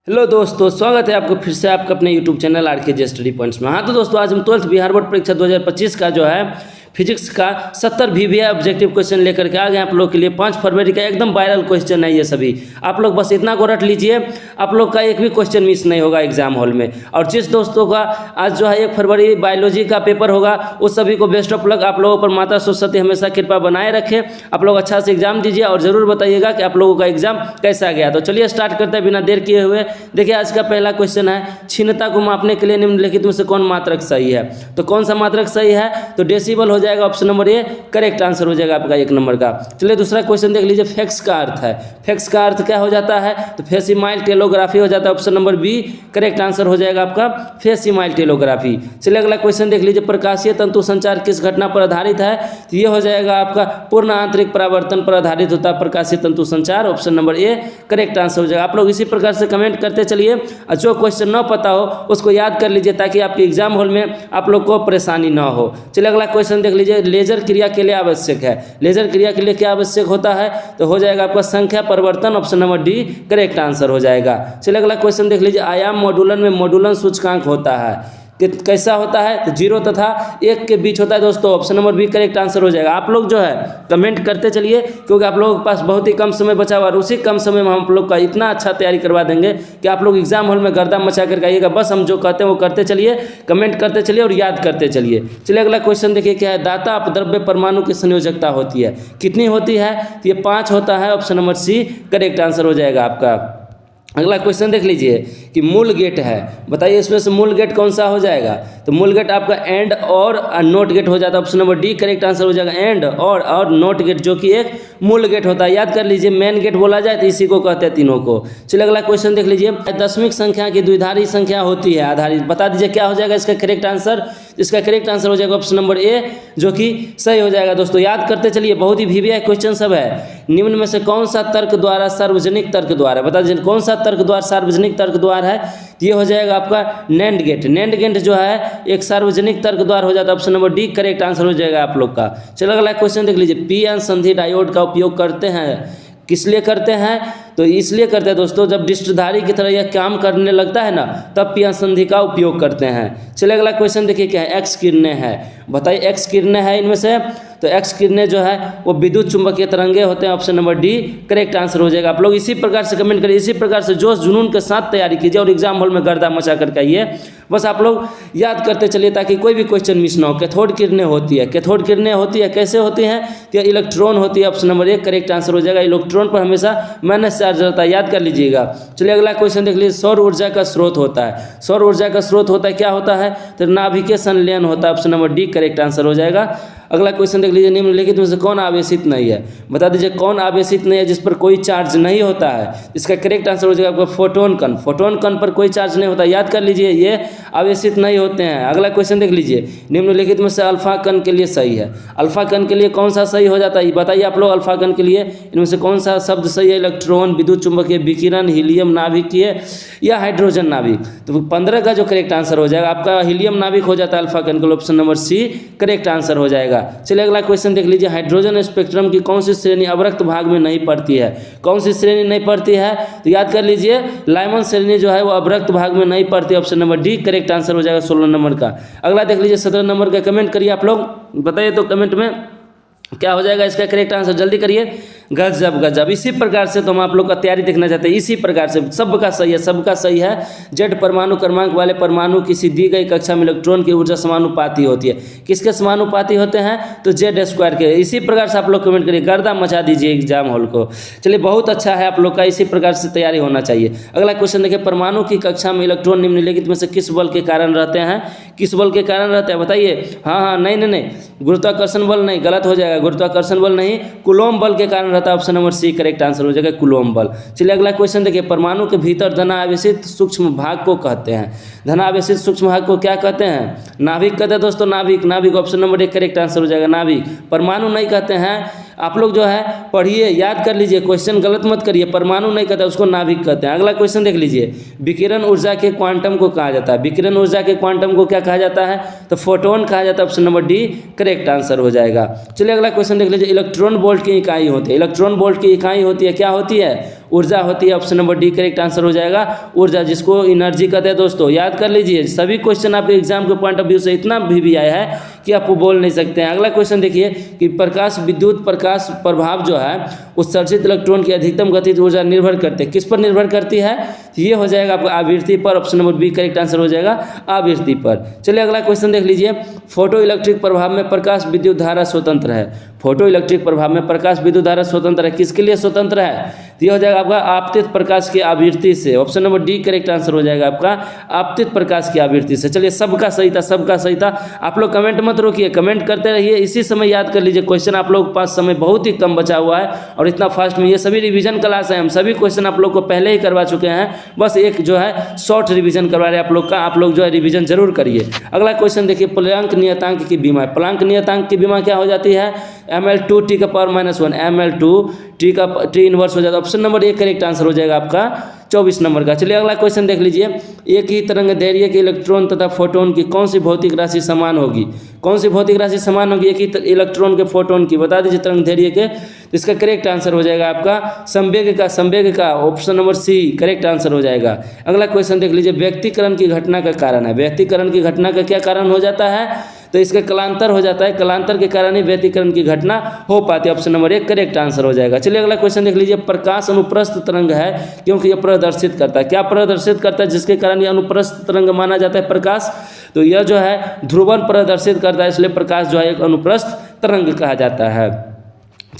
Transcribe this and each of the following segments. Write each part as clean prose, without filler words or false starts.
Hello दोस्तों, स्वागत है आपको फिर से आपका अपने YouTube channel RK study points में। हाँ तो दोस्तों, आज हम 12th बिहार बोर्ड परीक्षा 2025 का जो है फिजिक्स का 70 VVI ऑब्जेक्टिव क्वेश्चन लेकर के आ गए आप लोग के लिए। 5 फरवरी का एकदम वायरल क्वेश्चन है ये सभी। आप लोग बस इतना को रट लीजिए, आप लोग का एक भी क्वेश्चन मिस नहीं होगा एग्जाम हॉल में। और जिस दोस्तों का आज जो है 1 फरवरी बायोलॉजी का पेपर होगा, उस सभी को बेस्ट ऑफ लक। आप लोगों पर माता सरस्वती हमेशा कृपा बनाए रखे। आप लोग अच्छा से एग्जाम दीजिए और ज़रूर बताइएगा कि आप लोगों का एग्जाम कैसा गया। तो चलिए स्टार्ट करते हैं बिना देर किए हुए। देखिए आज का पहला क्वेश्चन है, क्षीणता को मापने के लिए निम्नलिखित में से कौन मात्रक सही है। तो कौन सा मात्रक सही है, तो डेसिबल हो जाएगा option number A, correct answer हो जाएगा आपका 1 नंबर का। चलिए दूसरा क्वेश्चन देख लीजिए, फेक्स का अर्थ है। फेक्स का अर्थ क्या हो जाता है, तो फेसिमाइल टेलोग्राफी हो जाता है। Option number B correct answer हो जाएगा आपका फेसिमाइल टेलोग्राफी। चलिए अगला क्वेश्चन देख लीजिए, प्रकाशीय तंतु संचार किस घटना पर आधारित है, तो ये हो जाएगा आपका पूर्ण आंतरिक परावर्तन पर आधारित होता है प्रकाशीय तंतु संचार। Option number A correct answer हो जाएगा। आप लोग इसी प्रकार से कमेंट करते चलिए और जो क्वेश्चन न पता हो उसको याद कर लीजिए ताकि आपके एग्जाम हॉल में आप लोग को परेशानी ना हो। चलिए अगला क्वेश्चन देख लीजिए, लेजर क्रिया के लिए आवश्यक है। लेजर क्रिया के लिए क्या आवश्यक होता है, तो हो जाएगा आपका संख्या परिवर्तन। Option number D correct answer हो जाएगा। चलिए अगला क्वेश्चन देख लीजिए, आयाम मॉड्यूलन में मॉड्यूलन सूचकांक होता है कैसा होता है, तो 0 तथा 1 के बीच होता है दोस्तों। Option number B correct answer हो जाएगा। आप लोग जो है कमेंट करते चलिए क्योंकि आप लोगों के पास बहुत ही कम समय बचा हुआ और उसी कम समय में हम आप लोग का इतना अच्छा तैयारी करवा देंगे कि आप लोग एग्जाम हॉल में गर्दा मचा करके आइएगा। बस हम जो कहते हैं वो करते चलिए, कमेंट करते चलिए और याद करते चलिए। चलिए अगला क्वेश्चन देखिए क्या है, दाता अपद्रव्य परमाणु की संयोजकता होती है, कितनी होती है, तो ये 5 होता है। Option number C correct answer हो जाएगा आपका। अगला क्वेश्चन देख लीजिए कि मूल गेट है, बताइए इसमें से मूल गेट कौन सा हो जाएगा, तो मूल गेट आपका एंड और नोट गेट हो जाता है। Option number D correct answer हो जाएगा, एंड और नोट गेट जो कि एक मूल गेट होता है। याद कर लीजिए, मेन गेट बोला जाए तो इसी को कहते हैं तीनों को। चलिए अगला क्वेश्चन देख लीजिए, दशमिक संख्या की द्विधारी संख्या होती है आधारित, बता दीजिए क्या हो जाएगा इसका करेक्ट आंसर। इसका करेक्ट आंसर हो जाएगा ऑप्शन नंबर ए जो कि सही हो जाएगा। दोस्तों याद करते चलिए, बहुत ही VVI क्वेश्चन सब है। निम्न में से कौन सा तर्क द्वारा सार्वजनिक तर्क द्वारा, बता दीजिए कौन सा तर्क द्वारा सार्वजनिक तर्क द्वार है, ये हो जाएगा आपका नैंड गेट। नैंड गेट जो है एक सार्वजनिक तर्क द्वार हो जाता है। Option number D correct answer हो जाएगा आप लोग का। चलो अगला क्वेश्चन देख लीजिए, पी-एन संधि डायोड का उपयोग करते हैं, किस लिए करते हैं, तो इसलिए करते हैं दोस्तों जब डिस्टधारी की तरह यह काम करने लगता है ना, तब पी-एन संधि का उपयोग करते हैं। चलिए अगला क्वेश्चन देखिए क्या है, एक्स किरणें है, बताइए एक्स किरणें है इनमें से, तो एक्स किरणें जो है वो विद्युत चुंबकीय तरंगे होते हैं। Option number D correct answer हो जाएगा। आप लोग इसी प्रकार से कमेंट करिए, इसी प्रकार से जोश जुनून के साथ तैयारी कीजिए और एग्जाम हॉल में गर्दा मचा करके आइए। बस आप लोग याद करते चलिए ताकि कोई भी क्वेश्चन मिस ना हो। कैथोड किरणें होती है, कैथोड किरणें होती है, कैसे होती हैं, तो इलेक्ट्रॉन होती है। ऑप्शन नंबर 1 करेक्ट आंसर हो जाएगा। इलेक्ट्रॉन पर हमेशा माइनस चार्ज रहता है, याद कर लीजिएगा। चलिए अगला क्वेश्चन देख लीजिए, सौर ऊर्जा का स्रोत होता है। सौर ऊर्जा का स्रोत होता है, क्या होता है, तो नाभिकीय संलयन होता है। Option number D correct answer हो जाएगा। अगला क्वेश्चन देख लीजिए, निम्नलिखित में से कौन आवेशित नहीं है, बता दीजिए कौन आवेशित नहीं है जिस पर कोई चार्ज नहीं होता है। इसका करेक्ट आंसर हो जाएगा आपका फोटोन कण। फोटोन कण पर कोई चार्ज नहीं होता, याद कर लीजिए ये आवेशित नहीं होते हैं। अगला क्वेश्चन देख लीजिए, निम्नलिखित में से अल्फा कण के लिए सही है। अल्फा कण के लिए कौन सा सही हो जाता है, बताइए आप लोग। अल्फा कण के लिए इनमें से कौन सा शब्द सही है, इलेक्ट्रॉन, विद्युत चुंबकीय विकिरण, हीलियम नाभिकीय या हाइड्रोजन नाभिक। तो 15 का जो करेक्ट आंसर हो जाएगा आपका हीलियम नाभिक हो जाता है अल्फा कण के लिए। Option number C correct answer हो जाएगा। चलिए अगला क्वेश्चन देख लीजिए, हाइड्रोजन स्पेक्ट्रम की कौन सी श्रेणी अवरक्त भाग में नहीं पड़ती है। कौन सी श्रेणी नहीं पड़ती है, तो याद कर लीजिए लाइमन श्रेणी जो है वो अवरक्त भाग में नहीं पड़ती। Option number D correct answer हो जाएगा 16 नंबर का। अगला देख लीजिए 17 नंबर का, कमेंट करिए आप लोग, बताइए तो कमेंट में क्या हो जाएगा इसका करेक्ट आंसर, जल्दी करिए। गजब गजब, इसी प्रकार से तो हम आप लोग का तैयारी देखना चाहते हैं। इसी प्रकार से सबका सही है, सबका सही है। जेड परमाणु क्रमांक वाले परमाणु किसी दी गई कक्षा में इलेक्ट्रॉन की ऊर्जा समानुपाती होती है। किसके समानुपाती होते हैं, तो जेड स्क्वायर के। इसी प्रकार से आप लोग कमेंट करिए, गर्दा मचा दीजिए एग्जाम हॉल को। चलिए बहुत अच्छा है आप लोग का, इसी प्रकार से तैयारी होना चाहिए। अगला क्वेश्चन देखिए, परमाणु की कक्षा में इलेक्ट्रॉन निम्नलिखित में से किस बल के कारण रहते हैं, किस बल के कारण रहते हैं, बताइए। हाँ नहीं, गुरुत्वाकर्षण बल नहीं, गलत हो जाएगा। गुरुत्वाकर्षण बल नहीं, कूलॉम बल के कारण रहता है। Option number C correct answer हो जाएगा, कूलॉम बल। चलिए अगला क्वेश्चन देखिए, परमाणु के भीतर धनावेशित सूक्ष्म भाग को कहते हैं। धनावेशित सूक्ष्म भाग को क्या कहते हैं, नाभिक कहते हैं दोस्तों। नाभिक, नाभिक ऑप्शन नंबर 1 करेक्ट आंसर हो जाएगा, नाभिक। परमाणु नहीं कहते हैं, आप लोग जो है पढ़िए, याद कर लीजिए, क्वेश्चन गलत मत करिए। परमाणु नहीं कहते, उसको नाभिक कहते हैं। अगला क्वेश्चन देख लीजिए, विकिरण ऊर्जा के क्वांटम को कहा जाता है। विकिरण ऊर्जा के क्वांटम को क्या कहा जाता है? तो फोटोन कहा जाता है। Option number D correct answer हो जाएगा। चलिए अगला क्वेश्चन देख लीजिए, इलेक्ट्रॉन वोल्ट की इकाई होती है। इलेक्ट्रॉन वोल्ट की इकाई होती है, क्या होती है? ऊर्जा होती है। Option number D correct answer हो जाएगा, ऊर्जा, जिसको एनर्जी कहते हैं। दोस्तों याद कर लीजिए, सभी क्वेश्चन आपके एग्जाम के पॉइंट ऑफ व्यू से इतना भी आया है कि आप बोल नहीं सकते हैं। अगला क्वेश्चन देखिए कि प्रकाश विद्युत प्रकाश प्रभाव जो है उत्सर्जित इलेक्ट्रॉन की अधिकतम गतिज ऊर्जा निर्भर करते हैं, किस पर निर्भर करती है? तो ये हो जाएगा आपका आवृत्ति पर। Option number B correct answer हो जाएगा, आवृत्ति पर। चलिए अगला क्वेश्चन देख लीजिए, फोटो इलेक्ट्रिक प्रभाव में प्रकाश विद्युत धारा स्वतंत्र है। फोटो इलेक्ट्रिक प्रभाव में प्रकाश विद्युत धारा स्वतंत्र है, किसके लिए स्वतंत्र है? तो ये हो जाएगा आपका आपतित प्रकाश की आवृत्ति से। Option number D correct answer हो जाएगा आपका, आपतित प्रकाश की आवृत्ति से। चलिए सबका सही था, सबका सही था। आप लोग कमेंट मत रोकिए, कमेंट करते रहिए। इसी समय याद कर लीजिए, क्वेश्चन आप लोग के पास समय बहुत ही कम बचा हुआ है और इतना फास्ट में ये सभी रिवीजन क्लास है। हम सभी क्वेश्चन आप लोग को पहले ही करवा चुके हैं, बस एक जो है शॉर्ट रिवीजन करवा रहे हैं आप लोग का। आप लोग जो है रिवीजन जरूर करिए। अगला क्वेश्चन देखिए, प्लैंक नियतांक की बीमा। प्लैंक नियतांक की बीमा क्या हो जाती है? ml2 टी का पावर -1, ml2 टी का टी इनवर्स हो जाता है। Option number A correct answer हो जाएगा आपका 24 नंबर का। चलिए अगला क्वेश्चन देख लीजिए, एक ही तरंग दैर्घ्य के इलेक्ट्रॉन तथा फोटोन की कौन सी भौतिक राशि समान होगी? कौन सी भौतिक राशि समान होगी एक ही इलेक्ट्रॉन के फोटोन की? बता दीजिए तरंग दैर्घ्य के। तो इसका करेक्ट आंसर हो जाएगा आपका संवेग का, संवेग का। Option number C correct answer हो जाएगा। अगला क्वेश्चन देख लीजिए, व्यक्तिकरण की घटना का कारण है। व्यक्तिकरण की घटना का क्या कारण हो जाता है? तो इसका कलांतर हो जाता है, कलांतर के कारण ही व्यतिकरण की घटना हो पाती है। ऑप्शन नंबर एक करेक्ट आंसर हो जाएगा। चलिए अगला क्वेश्चन देख लीजिए, प्रकाश अनुप्रस्थ तरंग है क्योंकि यह प्रदर्शित करता है। क्या प्रदर्शित करता है जिसके कारण यह अनुप्रस्थ तरंग माना जाता है प्रकाश? तो यह जो है ध्रुवन प्रदर्शित करता है, इसलिए प्रकाश जो है एक अनुप्रस्थ तरंग कहा जाता है।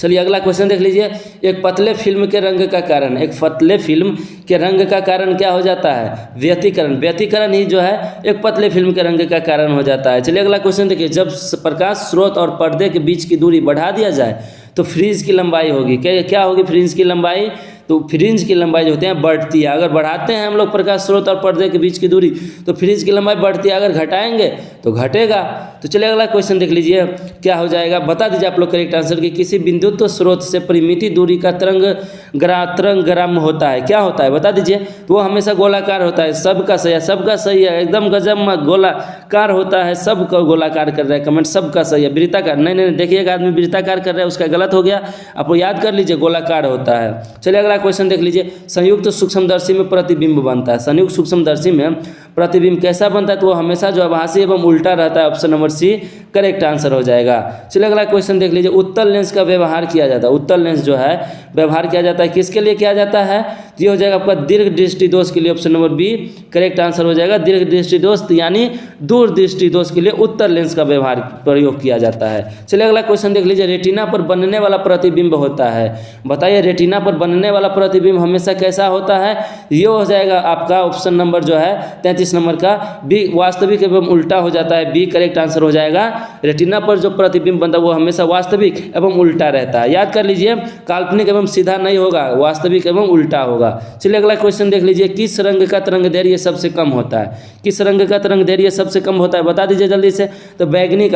चलिए अगला क्वेश्चन देख लीजिए, एक पतले फिल्म के रंग का कारण, एक पतले फिल्म के रंग का कारण क्या हो जाता है? व्यतिकरण। व्यतिकरण ही जो है एक पतले फिल्म के रंग का कारण हो जाता है। चलिए अगला क्वेश्चन देखिए, जब प्रकाश स्रोत और पर्दे के बीच की दूरी बढ़ा दिया जाए तो फ्रिंज की लंबाई होगी। क्या होगी फ्रिंज की लंबाई? तो फ्रिंज की लंबाई जो होती है बढ़ती है। अगर बढ़ाते हैं हम लोग प्रकाश स्रोत और पर्दे के बीच की दूरी तो फ्रिंज की लंबाई बढ़ती है, अगर घटाएंगे तो घटेगा। तो चलिए अगला क्वेश्चन देख लीजिए, क्या हो जाएगा? बता दीजिए आप लोग करेक्ट आंसर की। किसी बिंदुत्व तो स्रोत से परिमित दूरी का तरंग होता है, क्या होता है बता दीजिए? तो वो हमेशा गोलाकार होता है। सबका सही है, सबका सही है, एकदम गजब गोलाकार होता है। सबका गोलाकार कर रहा है कमेंट, सबका सही है। वृत्ताकार नहीं, देखिएगा आदमी वृत्ताकार कर रहा है, उसका गलत हो गया। आपको याद कर लीजिए, गोलाकार होता है। चलिए अगला क्वेश्चन देख लीजिए, संयुक्त सूक्ष्मदर्शी में प्रतिबिंब बनता है। संयुक्त सूक्ष्मदर्शी में प्रतिबिंब कैसा बनता है? तो वो हमेशा जो आभासी एवं उल्टा रहता है। Option number C correct answer हो जाएगा। चलिए अगला क्वेश्चन देख लीजिए, उत्तल लेंस का व्यवहार किया जाता है। उत्तल लेंस जो है व्यवहार किया जाता है, किसके लिए किया जाता है? ये हो जाएगा आपका दीर्घ दृष्टि दोष के लिए। Option number B correct answer हो जाएगा, दीर्घ दृष्टि दोष यानी दूर दृष्टि दोष के लिए उत्तल लेंस का व्यवहार प्रयोग किया जाता है। चलिए अगला क्वेश्चन देख लीजिए, रेटिना पर बनने वाला प्रतिबिंब होता है। बताइए रेटिना पर बनने वाला प्रतिबिंब हमेशा कैसा होता है? ये हो जाएगा आपका ऑप्शन नंबर जो है 33 नंबर का बी, वास्तविक एवं उल्टा हो जाता है। बी करेक्ट आंसर हो जाएगा। रेटिना पर जो प्रतिबिंब बनता है वो हमेशा वास्तविक एवं उल्टा रहता है। याद कर लीजिए, काल्पनिक एवं सीधा नहीं होगा, वास्तविक एवं उल्टा होगा। चलिए अगला क्वेश्चन देख लीजिए, किस रंग का तरंग दैर्घ्य सबसे कम होता है? किस रंग का तरंग दैर्घ्य सबसे कम होता है? बता दीजिए जल्दी से। तो बैगनी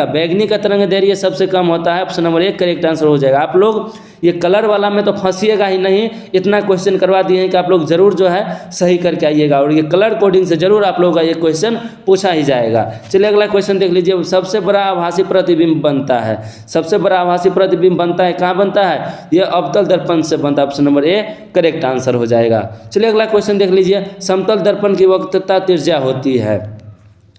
का तरंग दैर्घ्य सबसे कम होता है। ऑप्शन नंबर एक करेक्ट आंसर हो जाएगा। आप लोग ये कलर वाला में तो फंसिएगा ही नहीं, इतना क्वेश्चन करवा दिए हैं कि आप लोग जरूर जो है सही करके आइएगा, और ये कलर कोडिंग से जरूर आप लोगों का ये क्वेश्चन पूछा ही जाएगा। चलिए अगला क्वेश्चन देख लीजिए, सबसे बड़ा आभासी प्रतिबिंब बनता है। सबसे बड़ा आभासी प्रतिबिंब बनता है, कहाँ बनता है? ये अवतल दर्पण से बनता है। Option number A correct answer हो जाएगा। चलिए अगला क्वेश्चन देख लीजिए, समतल दर्पण की वक्रता त्रिज्या होती है।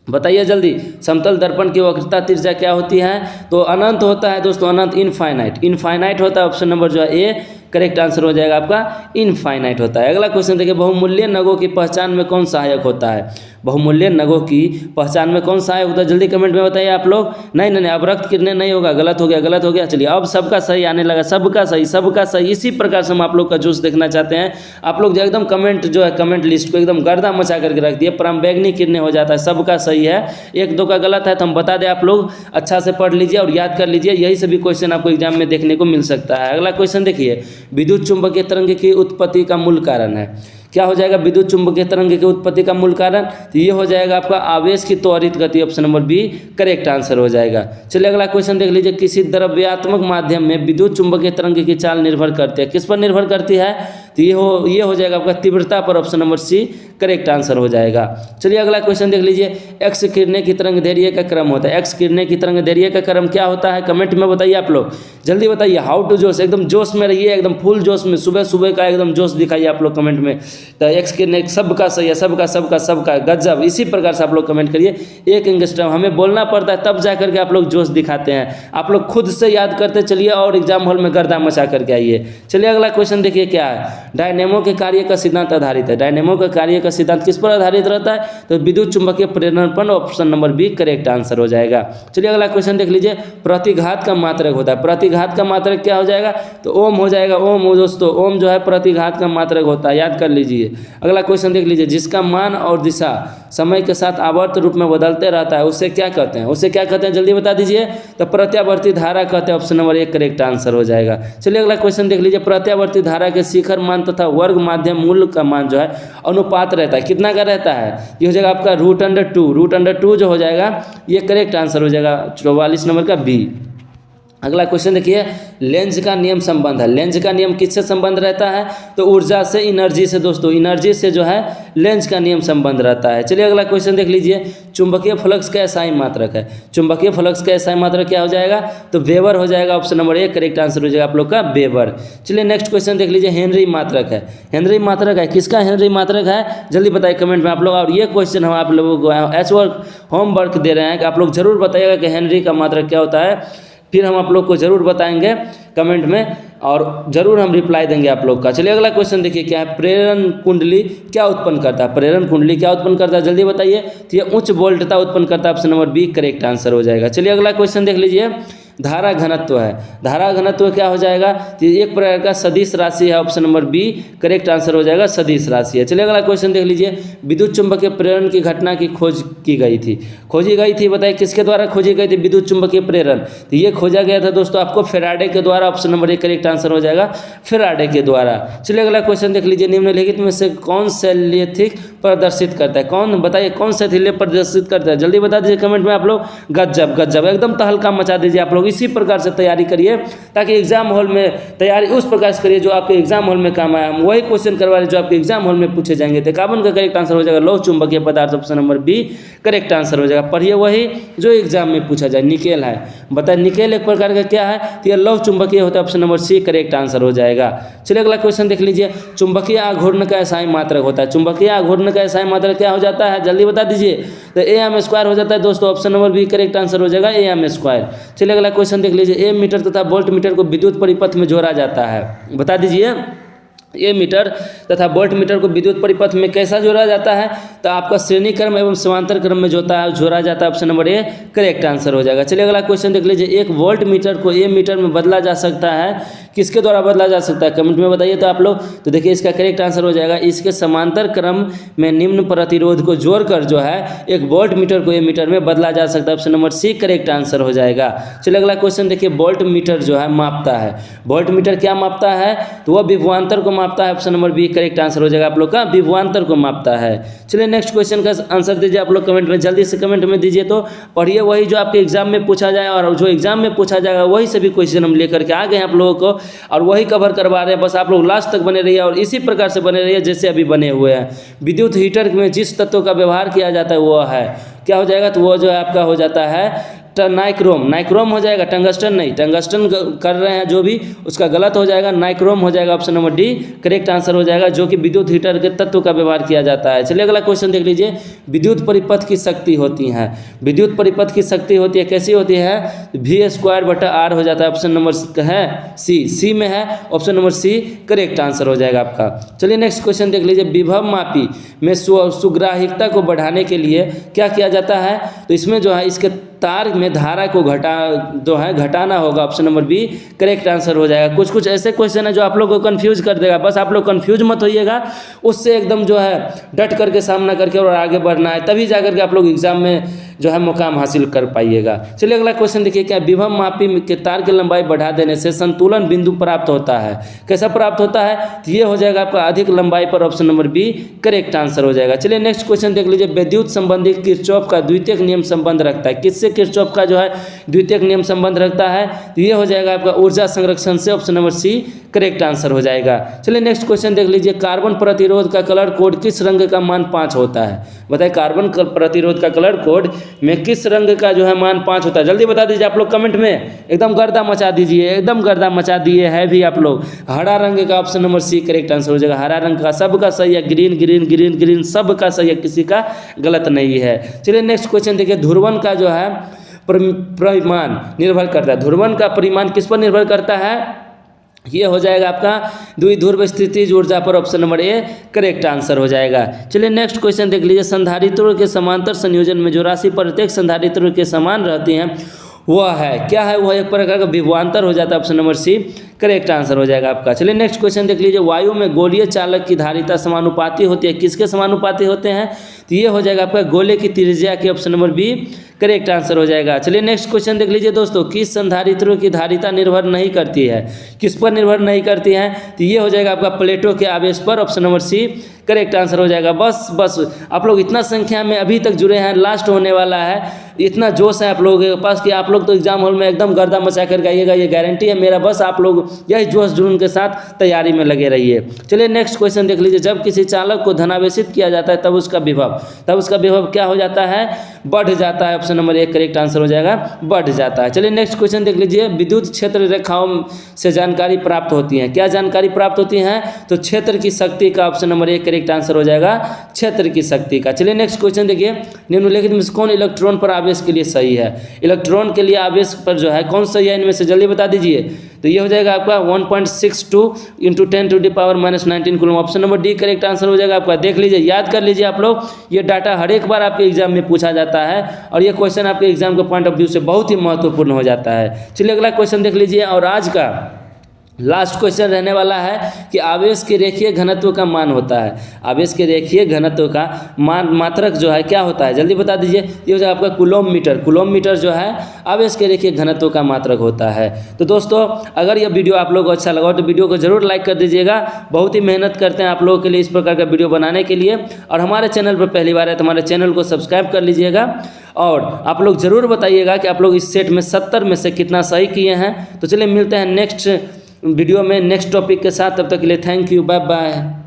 बताइए जल्दी, समतल दर्पण की वक्रता त्रिज्या क्या होती है? तो अनंत होता है दोस्तों, अनंत, इनफाइनाइट होता है। ऑप्शन नंबर जो है ए करेक्ट आंसर हो जाएगा आपका, इनफाइनाइट होता है। अगला क्वेश्चन देखिए, बहुमूल्य नगों की पहचान में कौन सहायक होता है? बहुमूल्य नगों की पहचान में कौन सहायक होता है? जल्दी कमेंट में बताइए आप लोग। नहीं, अवरक्त किरणें नहीं होगा, गलत हो गया। चलिए अब सबका सही आने लगा, सबका सही। इसी प्रकार से हम आप लोग का जूस देखना चाहते हैं। आप लोग जो एकदम कमेंट जो है, कमेंट लिस्ट को एकदम गर्दा मचा करके रख दिए, पराबैंगनी किरणें हो जाता है। सबका सही है, एक दो का गलत है तो हम बता दें, आप लोग अच्छा से पढ़ लीजिए और याद कर लीजिए। यही सभी क्वेश्चन आपको एग्जाम में देखने को मिल सकता है। अगला क्वेश्चन देखिए, विद्युत चुंबकीय तरंग की उत्पत्ति का मूल कारण है। क्या हो जाएगा विद्युत चुंबकीय तरंग की उत्पत्ति का मूल कारण, तो ये हो जाएगा आपका आवेश की त्वरित गति, option number B correct answer हो जाएगा। चलिए अगला क्वेश्चन देख लीजिए, किसी द्रव्यात्मक माध्यम में विद्युत चुंबकीय तरंग की चाल निर्भर करती है, किस पर निर्भर करती है, तो ये हो जाएगा आपका तीव्रता पर, option number C correct answer हो जाएगा। चलिए अगला क्वेश्चन देख लीजिए, एक्स किरणें की तरंग दैर्घ्य का क्रम होता है, एक्स किरणें की तरंग दैर्घ्य का क्रम क्या होता है, कमेंट में बताइए आप लोग, जल्दी बताइए। हाउ टू जोश, एकदम जोश में रहिए, एकदम फुल जोश में, सुबह सुबह का एकदम जोश दिखाइए आप लोग कमेंट में। तो एक्स किरणें सबका सही है, सबका गजब, इसी प्रकार से आप लोग कमेंट करिए। एक एंगस्ट्रॉम हमें बोलना पड़ता है तब जा करके आप लोग जोश दिखाते हैं, आप लोग खुद से याद करते चलिए और एग्जाम हॉल में गर्दा मचा करके आइए। चलिए अगला क्वेश्चन देखिए क्या है, डायनेमो के कार्य का सिद्धांत आधारित है, डायनेमो का कार्य का सिद्धांत किस पर आधारित रहता है, तो विद्युत चुंबकीय प्रेरण पर, option number B correct answer हो जाएगा। चलिए अगला क्वेश्चन देख लीजिए, प्रतिघात का मात्रक होता है, प्रतिघात का मात्रक क्या हो जाएगा, तो ओम हो जाएगा। ओम दोस्तों, ओम जो है प्रतिघात का मात्रक होता है, याद कर लीजिए। अगला क्वेश्चन देख लीजिए, जिसका मान और दिशा समय के साथ आवर्त रूप में बदलते रहता है उसे क्या कहते हैं, उसे क्या कहते हैं, जल्दी बता दीजिए, तो प्रत्यावर्ती धारा कहते हैं, ऑप्शन नंबर एक करेक्ट आंसर हो जाएगा। चलिए अगला क्वेश्चन देख लीजिए, प्रत्यावर्ती धारा के शिखर मान तथा वर्ग माध्यम मूल का मान जो है अनुपात रहता है, कितना का रहता है, ये हो जाएगा आपका √2 जो हो जाएगा ये करेक्ट आंसर हो जाएगा 44 नंबर का बी। अगला क्वेश्चन देखिए, लेंज का नियम संबंध है, लेंज का नियम किससे संबंध रहता है, तो ऊर्जा से, एनर्जी से दोस्तों, एनर्जी से जो है लेंज का नियम संबंध रहता है। चलिए अगला क्वेश्चन देख लीजिए, चुंबकीय फ्लक्स का एसआई मात्रक है, चुंबकीय फ्लक्स का एसआई मात्रक क्या हो जाएगा, तो वेबर हो जाएगा, ऑप्शन नंबर एक करेक्ट आंसर हो जाएगा आप लोग का वेबर। चलिए नेक्स्ट क्वेश्चन देख लीजिए, हेनरी मात्रक है, हेनरी मात्रक है, किसका हेनरी मात्रक है, जल्दी बताइए कमेंट में आप लोग। और ये क्वेश्चन हम आप लोगों को होमवर्क दे रहे हैं कि आप लोग जरूर बताइएगा कि हेनरी का मात्रक क्या होता है, फिर हम आप लोग को जरूर बताएंगे कमेंट में और जरूर हम रिप्लाई देंगे आप लोग का। चलिए अगला क्वेश्चन देखिए क्या है, प्रेरण कुंडली क्या उत्पन्न करता है, प्रेरण कुंडली क्या उत्पन्न करता है, जल्दी बताइए, तो ये उच्च वोल्टता उत्पन्न करता है, option number B correct answer हो जाएगा। चलिए अगला क्वेश्चन देख लीजिए, धारा घनत्व है, धारा घनत्व क्या हो जाएगा, तो एक प्रकार का सदिश राशि है, option number B correct answer हो जाएगा, सदिश राशि है। चलिए अगला क्वेश्चन देख लीजिए, विद्युत चुंबकीय प्रेरण की घटना की खोज की गई थी, खोजी गई थी, बताइए किसके द्वारा खोजी गई थी विद्युत चुंबकीय प्रेरण, तो ये खोजा गया था दोस्तों आपको फेराडे के द्वारा, ऑप्शन नंबर एक करेक्ट आंसर हो जाएगा फेराडे के द्वारा। चलिए अगला क्वेश्चन देख लीजिए, निम्नलिखित में से कौन शैल्यथिक प्रदर्शित करता है, कौन बताइए कौन शैल्य प्रदर्शित करता है, जल्दी बता दीजिए कमेंट में आप लोग। गजब एकदम तहलका मचा दीजिए आप लोग, इसी प्रकार से तैयारी करिए ताकि एग्जाम हॉल में तैयारी उस प्रकार से करिए जो आपके एग्जाम हॉल में काम आया। हम वही क्वेश्चन करवा रहे जो आपके एग्जाम हॉल में पूछे जाएंगे। तो कार्बन का करेक्ट आंसर हो जाएगा लौह चुंबकीय पदार्थ, option number B correct answer हो जाएगा। पढ़िए वही जो एग्जाम में पूछा जाए। निकेल है, बताए निकेल एक प्रकार का क्या है, तो यह लौह चुंबकीय होता है, option number C correct answer हो जाएगा। चलिए अगला क्वेश्चन देख लीजिए, चुंबकीय आघूर्ण का एसआई मात्रक होता है, चुंबकीय आघूर्ण का एसआई मात्रक क्या हो जाता है, जल्दी बता दीजिए, तो AM² हो जाता है दोस्तों, option number B correct answer हो जाएगा AM²। चलिए अगला क्वेश्चन देख लीजिए, एम मीटर तथा वोल्ट मीटर को विद्युत परिपथ में जोड़ा जाता है, बता दीजिए ए मीटर तथा वोल्ट मीटर को विद्युत परिपथ में कैसा जोड़ा जाता है, तो आपका श्रेणी क्रम एवं समांतर क्रम में जोड़ा जाता है, option number A correct answer हो जाएगा। चलिए अगला क्वेश्चन देख लीजिए, एक वोल्ट मीटर को ए मीटर में बदला जा सकता है, किसके द्वारा बदला जा सकता है, कमेंट में बताइए तो आप लोग। तो देखिए इसका करेक्ट आंसर हो जाएगा, इसके समांतर क्रम में निम्न प्रतिरोध को जोड़कर जो है एक वोल्ट मीटर को ए मीटर में बदला जा सकता है, option number C correct answer हो जाएगा। चलिए अगला क्वेश्चन देखिए, वोल्ट मीटर जो है मापता है, वोल्ट मीटर क्या मापता है, तो वह विभवांतर को मापता है, option number B correct answer हो जाएगा आप लोग का, विभवांतर को मापता है। चलिए नेक्स्ट क्वेश्चन का आंसर दीजिए आप लोग कमेंट में, जल्दी से कमेंट में दीजिए। तो पढ़िए वही जो आपके एग्जाम में पूछा जाए, और जो एग्जाम में पूछा जाएगा वही सभी क्वेश्चन हम लेकर के आ गए हैं आप लोगों को, और वही कवर करवा रहे हैं। बस आप लोग लास्ट तक बने रहिए और इसी प्रकार से बने रहिए जैसे अभी बने हुए हैं। विद्युत हीटर में जिस तत्व का व्यवहार किया जाता है वो है क्या हो जाएगा, तो वो जो है आपका हो जाता है नाइक्रोम, नाइक्रोम हो जाएगा, टंगस्टन नहीं, टंगस्टन कर रहे हैं जो भी उसका गलत हो जाएगा, नाइक्रोम हो जाएगा, option number D correct answer हो जाएगा, जो कि विद्युत हीटर के तत्व का व्यवहार किया जाता है। चलिए अगला क्वेश्चन देख लीजिए, विद्युत परिपथ की शक्ति होती है, विद्युत परिपथ की शक्ति होती है, कैसी होती है, V²/R हो जाता है, ऑप्शन नंबर है सी में है, option number C correct answer हो जाएगा आपका। चलिए नेक्स्ट क्वेश्चन देख लीजिए, विभव मापी में सुग्राहिकता को बढ़ाने के लिए क्या किया जाता है, तो इसमें जो है इसके तार में धारा को घटाना होगा, option number B correct answer हो जाएगा। कुछ ऐसे क्वेश्चन है जो आप लोग को कंफ्यूज कर देगा, बस आप लोग कंफ्यूज मत होइएगा, उससे एकदम जो है डट करके सामना करके और आगे बढ़ना है, तभी जाकर के आप लोग एग्जाम में जो है मुकाम हासिल कर पाइएगा। चलिए अगला क्वेश्चन देखिए, क्या विभव मापी के तार की लंबाई बढ़ा देने से संतुलन बिंदु प्राप्त होता है? कैसा प्राप्त होता है? तो ये हो जाएगा आपका अधिक लंबाई पर, option number B correct answer हो जाएगा। चलिए नेक्स्ट क्वेश्चन देख लीजिए, विद्युत संबंधी किरचॉफ का द्वितीयक नियम संबंध रखता है? किससे किरचॉफ का जो है द्वितीयक नियम संबंध रखता है? तो ये हो जाएगा आपका ऊर्जा संरक्षण से, option number C correct answer हो जाएगा। चलिए नेक्स्ट क्वेश्चन देख लीजिए, कार्बन प्रतिरोध का कलर कोड किस रंग का मान 5 होता है? बताइए कार्बन प्रतिरोध का कलर कोड में किस रंग का जो है मान 5 होता है? जल्दी बता दीजिए आप लोग कमेंट में, एकदम गर्दा मचा दीजिए, एकदम गर्दा मचा दिए है भी आप लोग। हरा रंग का, option number C correct answer हो जाएगा। हरा रंग का सबका सही है, ग्रीन ग्रीन ग्रीन ग्रीन सबका सही है, किसी का गलत नहीं है। चलिए नेक्स्ट क्वेश्चन देखिए, ध्रुवन का जो है परिमाण निर्भर करता है? ध्रुवन का परिमाण किस पर निर्भर करता है? ये हो जाएगा आपका द्विध्रुव स्थितिज ऊर्जा पर, option number A correct answer हो जाएगा। चलिए नेक्स्ट क्वेश्चन देख लीजिए, संधारित्रों के समांतर संयोजन में जो राशि प्रत्येक संधारित्रों के समान रहती हैं वह है, क्या है? वह एक प्रकार का विभवांतर हो जाता है, option number C correct answer हो जाएगा आपका। चलिए नेक्स्ट क्वेश्चन देख लीजिए, वायु में गोलीय चालक की धारिता समानुपाती होती है? किसके समानुपाती होते हैं? तो ये हो जाएगा आपका गोले की त्रिज्या के, option number B correct answer हो जाएगा। चलिए नेक्स्ट क्वेश्चन देख लीजिए दोस्तों, किस संधारित्रों की धारिता निर्भर नहीं करती है? किस पर निर्भर नहीं करती है? तो ये हो जाएगा आपका प्लेटों के आवेश पर, option number C correct answer हो जाएगा। बस आप लोग इतना संख्या में अभी तक जुड़े हैं, लास्ट होने वाला है, इतना जोश है आप लोगों के पास कि आप लोग तो एग्जाम हॉल में एकदम गर्दा मचा कर आइएगा, ये गारंटी है मेरा। बस आप लोग यही जोश जुनून के साथ तैयारी में लगे रहिए। चलिए नेक्स्ट क्वेश्चन देख लीजिए, जब किसी चालक को धनावेशित किया जाता है तब उसका विभव क्या हो जाता है? बढ़ जाता है, ऑप्शन नंबर एक करेक्ट आंसर हो जाएगा, बढ़ जाता है। चलिए नेक्स्ट क्वेश्चन देख लीजिए, विद्युत क्षेत्र रेखाओं से जानकारी प्राप्त होती है? क्या जानकारी प्राप्त होती है? तो क्षेत्र की शक्ति का, ऑप्शन नंबर एक करेक्ट आंसर हो जाएगा, क्षेत्र की शक्ति का। चलिए नेक्स्ट क्वेश्चन देखिए, निम्नलिखित में से कौन इलेक्ट्रॉन पर आवेश के लिए सही है? इलेक्ट्रॉन के लिए आवेश पर जो है कौन सही है इनमें से? जल्दी बता दीजिए। तो ये हो जाएगा आपका 1.62 × 10⁻⁻19 coulomb, option number D correct answer हो जाएगा आपका। देख लीजिए, याद कर लीजिए आप लोग, ये डाटा हर एक बार आपके एग्जाम में पूछा जाता है और ये क्वेश्चन आपके एग्जाम के पॉइंट ऑफ व्यू से बहुत ही महत्वपूर्ण हो जाता है। चलिए अगला क्वेश्चन देख लीजिए, और आज का लास्ट क्वेश्चन रहने वाला है कि आवेश के रेखीय घनत्व का मान होता है? आवेश के रेखीय घनत्व का मात्रक जो है क्या होता है? जल्दी बता दीजिए। ये हो जाएगा आपका कूलम जो है आवेश के रेखीय घनत्व का मात्रक होता है। तो दोस्तों अगर यह वीडियो आप लोगों को अच्छा लगा तो वीडियो को जरूर लाइक कर दीजिएगा। बहुत ही मेहनत करते हैं आप लोगों के लिए इस प्रकार का वीडियो बनाने के लिए, और हमारे चैनल पर पहली बार है तो हमारे चैनल को सब्सक्राइब कर लीजिएगा। और आप लोग ज़रूर बताइएगा कि आप लोग इस सेट में 70 में से कितना सही किए हैं। तो चलिए मिलते हैं नेक्स्ट वीडियो में नेक्स्ट टॉपिक के साथ, तब तक के लिए थैंक यू, बाय बाय।